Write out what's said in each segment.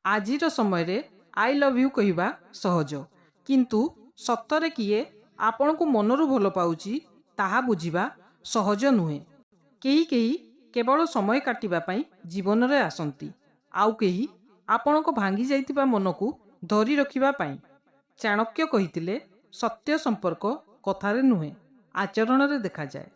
आजिर समय रे I love you कहवा सहज किंतु सतरे किए आपण को मनरू भल पाउची ताहा बुझिबा सहज नुहे। केही केवल समय काटिबा जीवन रे आसंती आउ केही आपण को भांगी जाइतिबा मन को धरी रखिबा पाई। चाणक्य कहितिले सत्य संपर्क कथारे नुहे आचरण रे देखा जाए।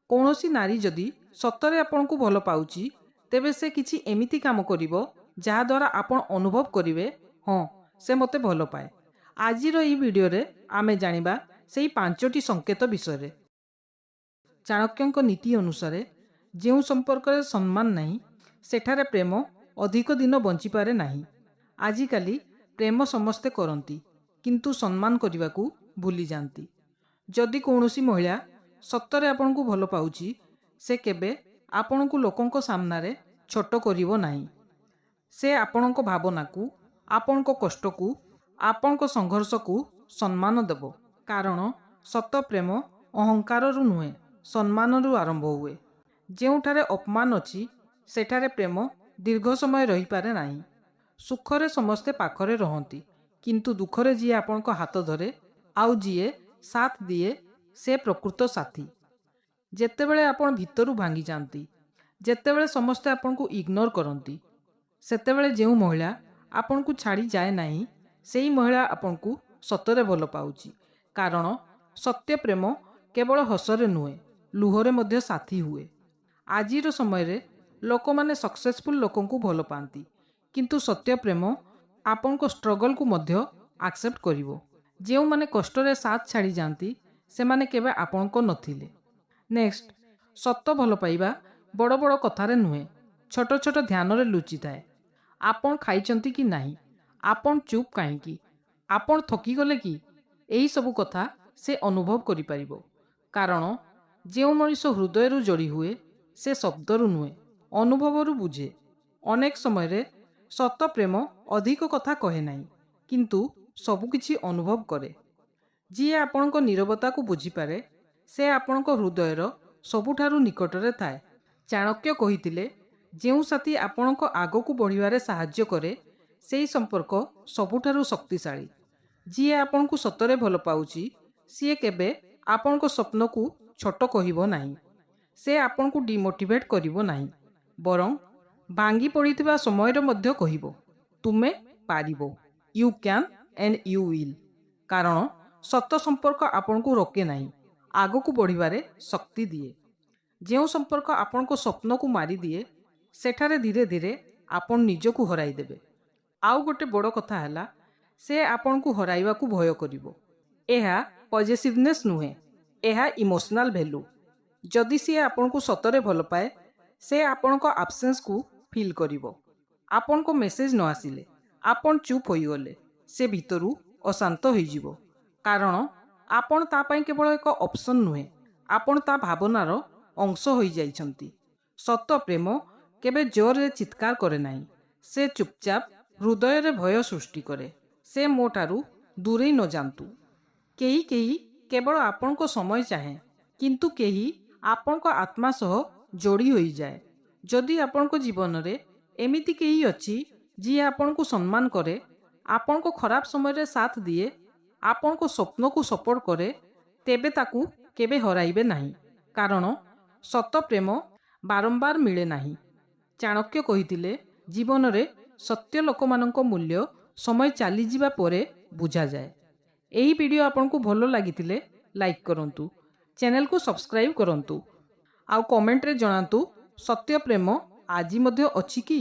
कौनसी नारी जदि सतरे आपण को भल पाउची तेबे से किछि एमिति काम करिवो जहा द्वारा आपण अनुभव करिवे हाँ से मते भल पाए। आजिर ई वीडियो रे आमे जानिबा सेई 5टी संकेत विषय। चाणक्यंक नीति अनुसार जो संपर्क रे सम्मान नहीं सेठारे प्रेम अधिक दिन बंची पारे नहीं। आजिकाली प्रेम समस्ते करती किंतु सम्मान करने को भूली जाती। जदि कौनसी महिला सत्तरे आपण को भल पाउची से केबे आपण को लोकंक सामनारे छोट करिवो नाही। से आपण को भावना को आपण को कष्ट को आपण को संघर्ष को सम्मान देव। कारण सत प्रेम अहंकार रु नुहे सम्मान रु आरंभ हुए। ଯେଉଁଠାରେ अपमान अच्छी सेठारे प्रेम दीर्घ समय रही पारे नाही। सुखरे समस्ते पाखरे रहंती किंतु दुखरे जी आपण को हाथ धरे आउ जीए साथ दिए से प्रकृत साथी। जेतेबेले आपण भितरु भांगी जाती जेतेबेले समस्ते आपण को इग्नोर करती सेतेबेले जेउ महिला आपण को छाड़ी जाए नाही सेई महिला आपण को सतरे भल पाउची। कारण सत्य प्रेम केवल हसरे नुहे लुहरे मध्य साथी हुए। आजिर समय रे लोक माने सक्सेसफुल लोकन को भल पाती किंतु सत्य प्रेम आपण को स्ट्रगल को मध्य एक्सेप्ट करिवो। जेउ माने कष्ट रे साथ छाड़ी जाती से माने केबे आपण को नथिले। नेक्स्ट सत्य भल पाइबा बड़ बड़ कथारे नुहे छोट छोट ध्यान रे लुचि थाए। आपण खाइचंती कि नाही आपण चुप काहेकि आपण थकी गले कि एही सबु कथा से अनुभव करि परिबो। कारण जेउ मनुष्य हृदय रु जोड़ी हुए से शब्द रु नुहे अनुभव रु बुझे। अनेक समय रे सत प्रेम अधिक कथा कहे नाही किंतु सबु किछि अनुभव करे। जी आपण को नीरवता को बुझी पारे से आपण को हृदय रो सबुठारु निकटरे थाए। चाणक्य कहितिले जेउ साथी आपण को आगो को बढ़िबारे सहाय्य करे सेई संपर्क सबुठारु शक्तिशाली। जी आपण को सतरे भल पाउची सी केबे आपण को स्वप्न को छोट कहिबो नाही। से आपण को डिमोटिवेट करिवो नाही बरं भांगी पड़िथिबा समय रे मध्य कहिबो तुमे पारिबो you can and you will. कारण सत संपर्क आपण को रोके नाही आगो को बढ़िबारे शक्ति दिए। जेउ संपर्क आपण को स्वप्न को मारी दिए सेठारे धीरे धीरे आपण निज को हराई देबे। आउ गोटे बड़ कथा हैला से आपण को हराइबा को भय करिवो। एहा पॉजिटिवनेस नुहे एहा इमोशनल वैल्यू। जदि सी आपण को सतरे भल पाए से आपण को एब्सेंस को फील करिवो। आपण को मेसेज न आसिले आपण चुप होई गले से भितरु अशांत होई जिवो। कारण आपण ता पई केवल एक ऑप्शन नुहे आपण ता भावनार अंश होई जाइछंती। सत प्रेम केबे जोर रे चित्कार करे नाही से चुपचाप हृदय रे भय सृष्टि करे। से मोठारु दूरे न जांतु। केही केवल आपण को समय चाहे किंतु केही आपण को आत्मा सह जोड़ी होई जाए। जदि आपण को जीवन रे एमिति केही अछि जी आपण को सम्मान करे आपण को खराब समय रे साथ दिए आपण को स्वप्न को सपोर्ट करे तेबे ताकू केबे हराइबे नाही। कारण सत प्रेम बारंबार मिले नाही। चाणक्य कहितिले जीवन रे सत्य लोक मानक मूल्य समय चली जिबा परे बुझा जाए। एही वीडियो आपण को भलो लागितिले लाइक करंतु चैनल को सब्सक्राइब करंतु आउ कमेंट रे जणांतु सत्य प्रेम आजी मध्य अछि कि।